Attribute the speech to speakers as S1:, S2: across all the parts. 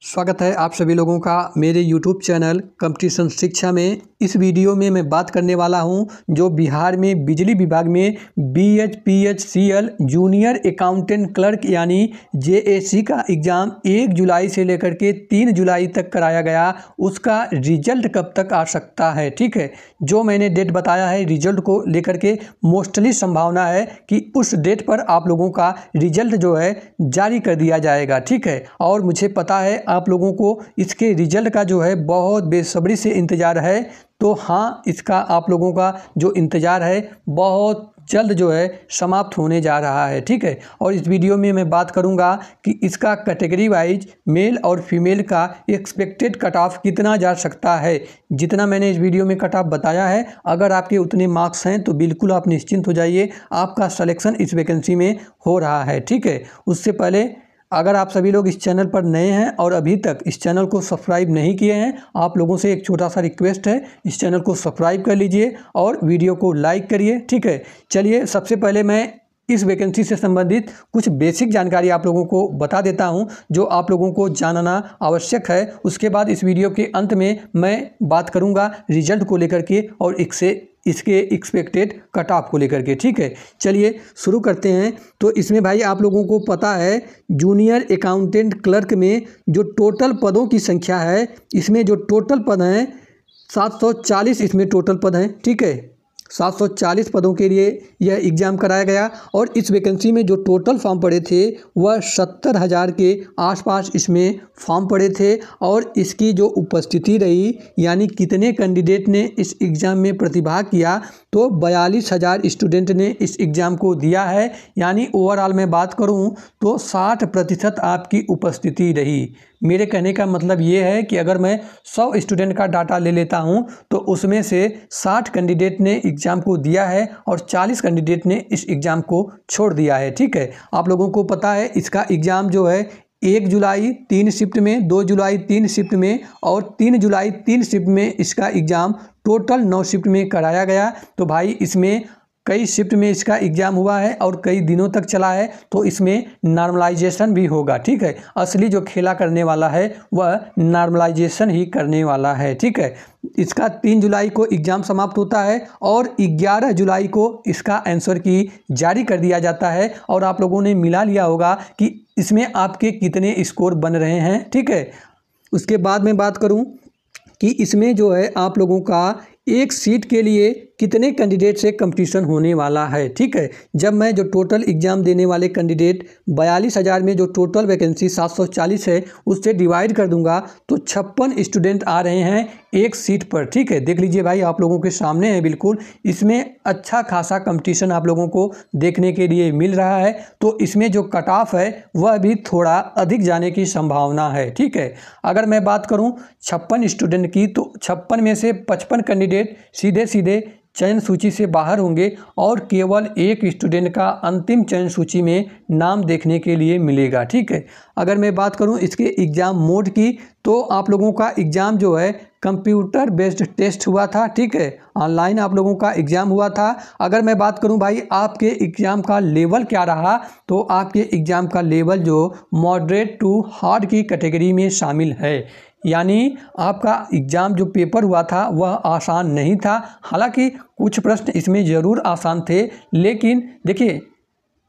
S1: स्वागत है आप सभी लोगों का मेरे YouTube चैनल कंपटीशन शिक्षा में। इस वीडियो में मैं बात करने वाला हूं जो बिहार में बिजली विभाग में BHPHCL जूनियर अकाउंटेंट क्लर्क यानी JAC का एग्ज़ाम 1 जुलाई से लेकर के 3 जुलाई तक कराया गया, उसका रिजल्ट कब तक आ सकता है। ठीक है, जो मैंने डेट बताया है रिजल्ट को लेकर के मोस्टली संभावना है कि उस डेट पर आप लोगों का रिजल्ट जो है जारी कर दिया जाएगा। ठीक है, और मुझे पता है आप लोगों को इसके रिजल्ट का जो है बहुत बेसब्री से इंतज़ार है। तो हाँ, इसका आप लोगों का जो इंतज़ार है बहुत जल्द जो है समाप्त होने जा रहा है। ठीक है, और इस वीडियो में मैं बात करूंगा कि इसका कैटेगरी वाइज मेल और फीमेल का एक्सपेक्टेड कट ऑफ कितना जा सकता है। जितना मैंने इस वीडियो में कट ऑफ बताया है, अगर आपके उतने मार्क्स हैं तो बिल्कुल आप निश्चिंत हो जाइए, आपका सिलेक्शन इस वैकेंसी में हो रहा है। ठीक है, उससे पहले अगर आप सभी लोग इस चैनल पर नए हैं और अभी तक इस चैनल को सब्सक्राइब नहीं किए हैं, आप लोगों से एक छोटा सा रिक्वेस्ट है, इस चैनल को सब्सक्राइब कर लीजिए और वीडियो को लाइक करिए। ठीक है, चलिए सबसे पहले मैं इस वैकेंसी से संबंधित कुछ बेसिक जानकारी आप लोगों को बता देता हूं जो आप लोगों को जानना आवश्यक है। उसके बाद इस वीडियो के अंत में मैं बात करूंगा रिजल्ट को लेकर के और इसके एक्सपेक्टेड कट ऑफ को लेकर के। ठीक है, चलिए शुरू करते हैं। तो इसमें भाई आप लोगों को पता है जूनियर अकाउंटेंट क्लर्क में जो टोटल पदों की संख्या है, इसमें जो टोटल पद हैं 740 इसमें टोटल पद हैं। ठीक है, 740 पदों के लिए यह एग्ज़ाम कराया गया और इस वैकेंसी में जो टोटल फॉर्म पड़े थे वह 70,000 के आसपास इसमें फॉर्म पड़े थे। और इसकी जो उपस्थिति रही यानी कितने कैंडिडेट ने इस एग्ज़ाम में प्रतिभाग किया, तो 42,000 स्टूडेंट ने इस एग्ज़ाम को दिया है। यानी ओवरऑल मैं बात करूं तो 60% आपकी उपस्थिति रही। मेरे कहने का मतलब ये है कि अगर मैं 100 स्टूडेंट का डाटा ले लेता हूं तो उसमें से 60 कैंडिडेट ने एग्ज़ाम को दिया है और 40 कैंडिडेट ने इस एग्ज़ाम को छोड़ दिया है। ठीक है, आप लोगों को पता है इसका एग्ज़ाम जो है 1 जुलाई 3 शिफ्ट में, 2 जुलाई 3 शिफ्ट में और 3 जुलाई 3 शिफ्ट में इसका एग्ज़ाम टोटल 9 शिफ्ट में कराया गया। तो भाई इसमें कई शिफ्ट में इसका एग्ज़ाम हुआ है और कई दिनों तक चला है, तो इसमें नॉर्मलाइजेशन भी होगा। ठीक है, असली जो खेला करने वाला है वह नॉर्मलाइजेशन ही करने वाला है। ठीक है, इसका 3 जुलाई को एग्ज़ाम समाप्त होता है और 11 जुलाई को इसका आंसर की जारी कर दिया जाता है। और आप लोगों ने मिला लिया होगा कि इसमें आपके कितने स्कोर बन रहे हैं। ठीक है, उसके बाद मैं बात करूं कि इसमें जो है आप लोगों का एक सीट के लिए कितने कैंडिडेट से कंपटीशन होने वाला है। ठीक है, जब मैं जो टोटल एग्ज़ाम देने वाले कैंडिडेट 42,000 में जो टोटल वैकेंसी 740 है उससे डिवाइड कर दूंगा तो 56 स्टूडेंट आ रहे हैं एक सीट पर। ठीक है, देख लीजिए भाई आप लोगों के सामने है बिल्कुल, इसमें अच्छा खासा कंपटीशन आप लोगों को देखने के लिए मिल रहा है। तो इसमें जो कट ऑफ है वह भी थोड़ा अधिक जाने की संभावना है। ठीक है, अगर मैं बात करूँ 56 स्टूडेंट की तो 56 में से 55 कैंडिडेट सीधे सीधे चयन सूची से बाहर होंगे और केवल एक स्टूडेंट का अंतिम चयन सूची में नाम देखने के लिए मिलेगा। ठीक है, अगर मैं बात करूं इसके एग्ज़ाम मोड की तो आप लोगों का एग्ज़ाम जो है कंप्यूटर बेस्ड टेस्ट हुआ था। ठीक है, ऑनलाइन आप लोगों का एग्ज़ाम हुआ था। अगर मैं बात करूं भाई आपके एग्ज़ाम का लेवल क्या रहा, तो आपके एग्ज़ाम का लेवल जो मॉडरेट टू हार्ड की कैटेगरी में शामिल है। यानी आपका एग्ज़ाम जो पेपर हुआ था वह आसान नहीं था। हालांकि कुछ प्रश्न इसमें ज़रूर आसान थे, लेकिन देखिए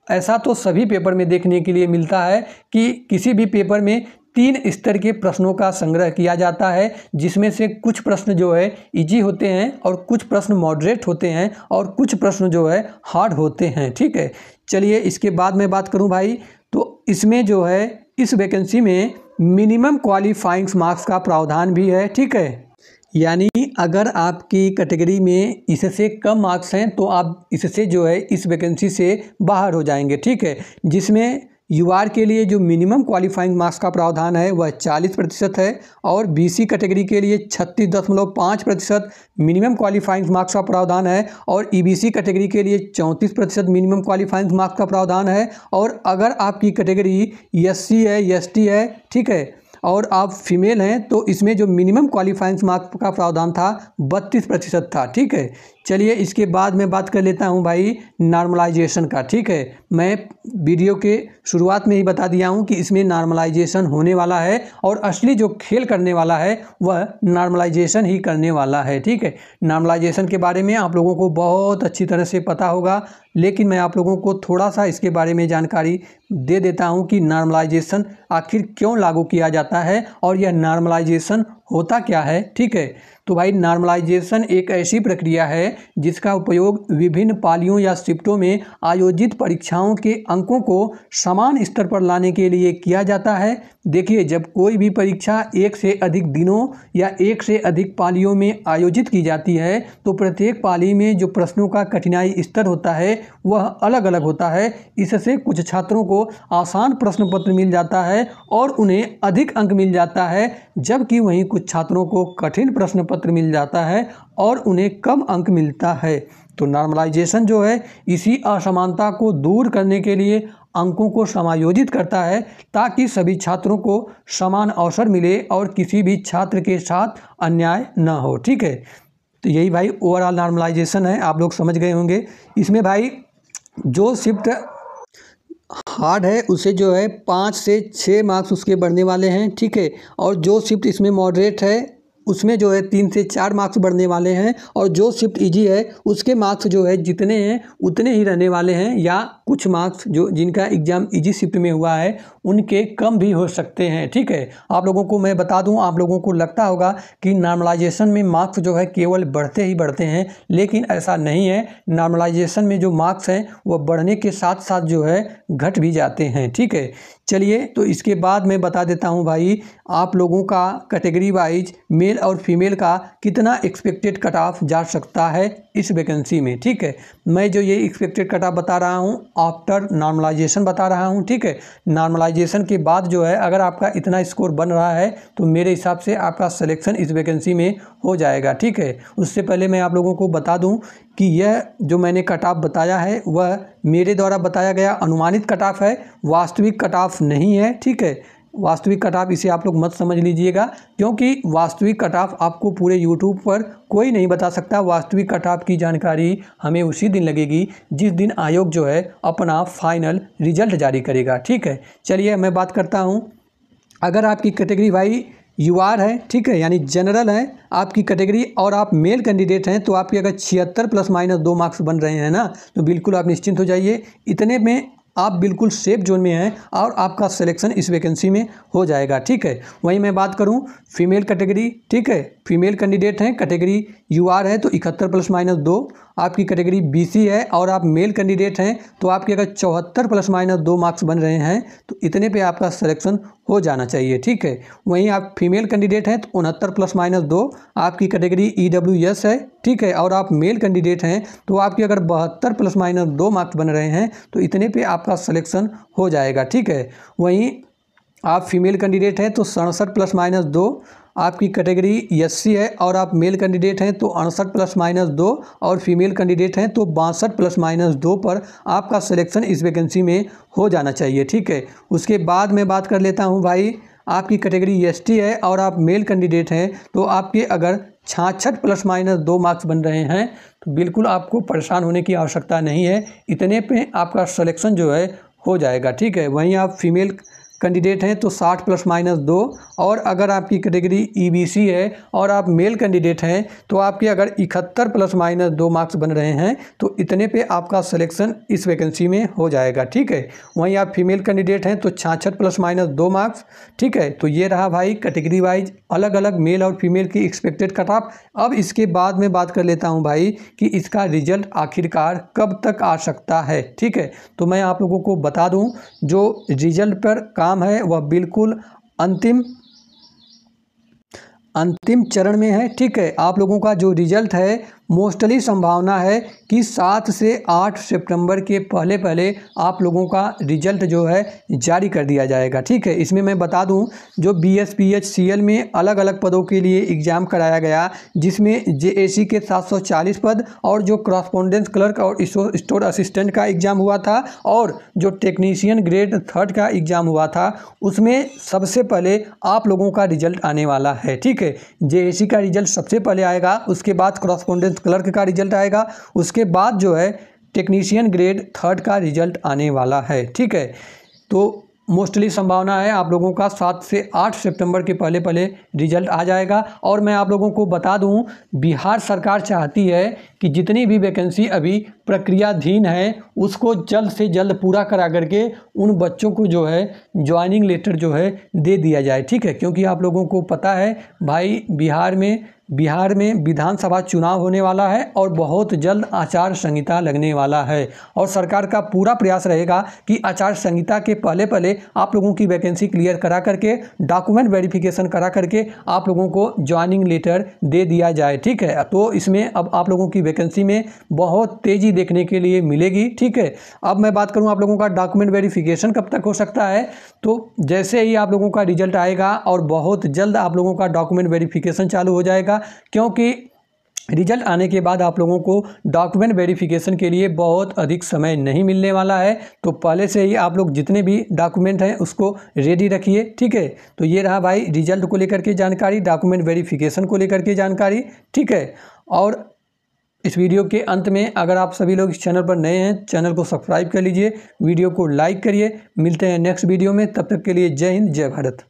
S1: ऐसा तो सभी पेपर में देखने के लिए मिलता है कि किसी भी पेपर में 3 स्तर के प्रश्नों का संग्रह किया जाता है, जिसमें से कुछ प्रश्न जो है इजी होते हैं और कुछ प्रश्न मॉडरेट होते हैं और कुछ प्रश्न जो है हार्ड होते हैं। ठीक है, चलिए इसके बाद मैं बात करूं भाई तो इसमें जो है इस वैकेंसी में मिनिमम क्वालिफाइंग मार्क्स का प्रावधान भी है। ठीक है, यानी अगर आपकी कैटेगरी में इससे कम मार्क्स हैं तो आप इससे जो है इस वैकेंसी से बाहर हो जाएंगे। ठीक है, जिसमें यूआर के लिए जो मिनिमम क्वालिफाइंग मार्क्स का प्रावधान है वह 40% है और बीसी कैटेगरी के लिए 36.5% मिनिमम क्वालिफाइंग मार्क्स का प्रावधान है और ईबीसी कैटेगरी के लिए 34% मिनिमम क्वालिफाइंग मार्क्स का प्रावधान है। और अगर आपकी कैटेगरी एससी है, एसटी है, ठीक है, और आप फीमेल हैं तो इसमें जो मिनिमम क्वालिफाइंग मार्क्स का प्रावधान था 32% था। ठीक है, चलिए इसके बाद मैं बात कर लेता हूं भाई नॉर्मलाइजेशन का। ठीक है, मैं वीडियो के शुरुआत में ही बता दिया हूं कि इसमें नॉर्मलाइजेशन होने वाला है और असली जो खेल करने वाला है वह नॉर्मलाइजेशन ही करने वाला है। ठीक है, नॉर्मलाइजेशन के बारे में आप लोगों को बहुत अच्छी तरह से पता होगा, लेकिन मैं आप लोगों को थोड़ा सा इसके बारे में जानकारी दे देता हूं कि नॉर्मलाइजेशन आखिर क्यों लागू किया जाता है और यह नॉर्मलाइजेशन होता क्या है। ठीक है, तो भाई नॉर्मलाइजेशन एक ऐसी प्रक्रिया है जिसका उपयोग विभिन्न पालियों या शिफ्टों में आयोजित परीक्षाओं के अंकों को समान स्तर पर लाने के लिए किया जाता है। देखिए, जब कोई भी परीक्षा एक से अधिक दिनों या एक से अधिक पालियों में आयोजित की जाती है तो प्रत्येक पाली में जो प्रश्नों का कठिनाई स्तर होता है वह अलग अलग होता है। इससे कुछ छात्रों को आसान प्रश्न पत्र मिल जाता है और उन्हें अधिक अंक मिल जाता है, जबकि वहीं कुछ छात्रों को कठिन प्रश्न पत्र मिल जाता है और उन्हें कम अंक मिलता है। तो नॉर्मलाइजेशन जो है इसी असमानता को दूर करने के लिए अंकों को समायोजित करता है ताकि सभी छात्रों को समान अवसर मिले और किसी भी छात्र के साथ अन्याय न हो। ठीक है, तो यही भाई ओवरऑल नॉर्मलाइजेशन है, आप लोग समझ गए होंगे। इसमें भाई जो शिफ्ट हार्ड है उसे जो है 5 से 6 मार्क्स उसके बढ़ने वाले हैं। ठीक है, और जो शिफ्ट इसमें मॉडरेट है उसमें जो है 3 से 4 मार्क्स बढ़ने वाले हैं और जो शिफ्ट इजी है उसके मार्क्स जो है जितने हैं उतने ही रहने वाले हैं, या कुछ मार्क्स जो जिनका एग्ज़ाम इजी शिफ्ट में हुआ है उनके कम भी हो सकते हैं। ठीक है, आप लोगों को मैं बता दूं, आप लोगों को लगता होगा कि नॉर्मलाइजेशन में मार्क्स जो है केवल बढ़ते ही बढ़ते हैं, लेकिन ऐसा नहीं है। नॉर्मलाइजेशन में जो मार्क्स हैं वह बढ़ने के साथ साथ जो है घट भी जाते हैं। ठीक है, चलिए तो इसके बाद मैं बता देता हूं भाई आप लोगों का कैटेगरी वाइज मेल और फीमेल का कितना एक्सपेक्टेड कट ऑफ जा सकता है इस वैकेंसी में। ठीक है, मैं जो ये एक्सपेक्टेड कट ऑफ बता रहा हूं आफ्टर नॉर्मलाइजेशन बता रहा हूं। ठीक है, नॉर्मलाइजेशन के बाद जो है अगर आपका इतना स्कोर बन रहा है तो मेरे हिसाब से आपका सिलेक्शन इस वैकेंसी में हो जाएगा। ठीक है, उससे पहले मैं आप लोगों को बता दूं कि यह जो मैंने कट ऑफ बताया है वह मेरे द्वारा बताया गया अनुमानित कट ऑफ है, वास्तविक कट ऑफ नहीं है। ठीक है, वास्तविक कट ऑफ इसे आप लोग मत समझ लीजिएगा, क्योंकि वास्तविक कट ऑफ आपको पूरे यूट्यूब पर कोई नहीं बता सकता। वास्तविक कट ऑफ की जानकारी हमें उसी दिन लगेगी जिस दिन आयोग जो है अपना फाइनल रिजल्ट जारी करेगा। ठीक है, चलिए मैं बात करता हूँ। अगर आपकी कैटेगरी भाई यूआर है, ठीक है, यानी जनरल है आपकी कैटेगरी और आप मेल कैंडिडेट हैं, तो आपके अगर 76 ± 2 मार्क्स बन रहे हैं ना, तो बिल्कुल आप निश्चिंत हो जाइए। इतने में आप बिल्कुल सेफ जोन में हैं और आपका सिलेक्शन इस वैकेंसी में हो जाएगा। ठीक है, वहीं मैं बात करूं फीमेल कैटेगरी। ठीक है, फीमेल कैंडिडेट हैं, कैटेगरी यूआर है तो 71 ± 2, आपकी कैटेगरी बीसी है और आप मेल कैंडिडेट हैं तो आपके अगर 74 ± 2 मार्क्स बन रहे हैं तो इतने पे आपका सिलेक्शन हो जाना चाहिए। ठीक है, वहीं आप फीमेल कैंडिडेट हैं तो 69 ± 2, आपकी कैटेगरी EWS है। ठीक है, और आप मेल कैंडिडेट हैं तो आपके अगर 72 ± 2 मार्क्स बन रहे हैं तो इतने पे आपका सिलेक्शन हो जाएगा। ठीक है, वहीं आप फीमेल कैंडिडेट हैं तो 67 ± 2, आपकी कैटेगरी SC है और आप मेल कैंडिडेट हैं तो 68 ± 2 और फीमेल कैंडिडेट हैं तो 62 ± 2 पर आपका सिलेक्शन इस वैकेंसी में हो जाना चाहिए। ठीक है, उसके बाद मैं बात कर लेता हूं भाई आपकी कैटेगरी ST है और आप मेल कैंडिडेट हैं तो आपके अगर 66 ± 2 मार्क्स बन रहे हैं तो बिल्कुल आपको परेशान होने की आवश्यकता नहीं है, इतने पे आपका सिलेक्शन जो है हो जाएगा। ठीक है, वहीं आप फीमेल कैंडिडेट हैं तो 60 ± 2 और अगर आपकी कैटेगरी EBC है और आप मेल कैंडिडेट हैं तो आपके अगर 71 ± 2 मार्क्स बन रहे हैं तो इतने पे आपका सिलेक्शन इस वैकेंसी में हो जाएगा। ठीक है, वहीं आप फीमेल कैंडिडेट हैं तो 66 ± 2 मार्क्स। ठीक है, तो ये रहा भाई कैटेगरी वाइज अलग अलग मेल और फीमेल की एक्सपेक्टेड कट ऑफ। अब इसके बाद में बात कर लेता हूँ भाई कि इसका रिजल्ट आखिरकार कब तक आ सकता है। ठीक है, तो मैं आप लोगों को बता दूँ जो रिजल्ट पर काम है वह बिल्कुल अंतिम चरण में है। ठीक है, आप लोगों का जो रिजल्ट है मोस्टली संभावना है कि 7 से 8 सितंबर के पहले आप लोगों का रिजल्ट जो है जारी कर दिया जाएगा। ठीक है, इसमें मैं बता दूं जो BSPHCL में अलग अलग पदों के लिए एग्ज़ाम कराया गया, जिसमें JAC के 740 पद और जो करस्पॉन्डेंस क्लर्क और स्टोर असिस्टेंट का एग्ज़ाम हुआ था और जो टेक्नीशियन ग्रेड 3 का एग्ज़ाम हुआ था, उसमें सबसे पहले आप लोगों का रिजल्ट आने वाला है। ठीक है, JAC का रिजल्ट सबसे पहले आएगा, उसके बाद करस्पॉन्डेंस मेंटेनेंस क्लर्क का रिजल्ट आएगा। उसके बाद जो है टेक्नीशियन ग्रेड 3 का रिजल्ट आने वाला है। ठीक है, तो मोस्टली संभावना है आप लोगों का 7 से 8 सितंबर के पहले पहले रिजल्ट आ जाएगा। और मैं आप लोगों को बता दूं, बिहार सरकार चाहती है कि जितनी भी वैकेंसी अभी प्रक्रियाधीन है उसको जल्द से जल्द पूरा करा करके उन बच्चों को जो है ज्वाइनिंग लेटर जो है दे दिया जाए। ठीक है, क्योंकि आप लोगों को पता है भाई बिहार में विधानसभा चुनाव होने वाला है और बहुत जल्द आचार संहिता लगने वाला है और सरकार का पूरा प्रयास रहेगा कि आचार संहिता के पहले पहले आप लोगों की वैकेंसी क्लियर करा करके डॉक्यूमेंट वेरिफिकेशन करा करके आप लोगों को ज्वाइनिंग लेटर दे दिया जाए। ठीक है, तो इसमें अब आप लोगों की वैकेंसी में बहुत तेज़ी देखने के लिए मिलेगी। ठीक है, अब मैं बात करूं आप लोगों का डॉक्यूमेंट वेरिफिकेशन कब तक हो सकता है, तो जैसे ही आप लोगों का रिजल्ट आएगा और बहुत जल्द आप लोगों का डॉक्यूमेंट वेरिफिकेशन चालू हो जाएगा, क्योंकि रिजल्ट आने के बाद आप लोगों को डॉक्यूमेंट वेरिफिकेशन के लिए बहुत अधिक समय नहीं मिलने वाला है। तो पहले से ही आप लोग जितने भी डॉक्यूमेंट हैं उसको रेडी रखिए। ठीक है, तो ये रहा भाई रिजल्ट को लेकर के जानकारी, डॉक्यूमेंट वेरिफिकेशन को लेकर के जानकारी। ठीक है, और इस वीडियो के अंत में अगर आप सभी लोग इस चैनल पर नए हैं, चैनल को सब्सक्राइब कर लीजिए, वीडियो को लाइक करिए। मिलते हैं नेक्स्ट वीडियो में, तब तक के लिए जय हिंद, जय भारत।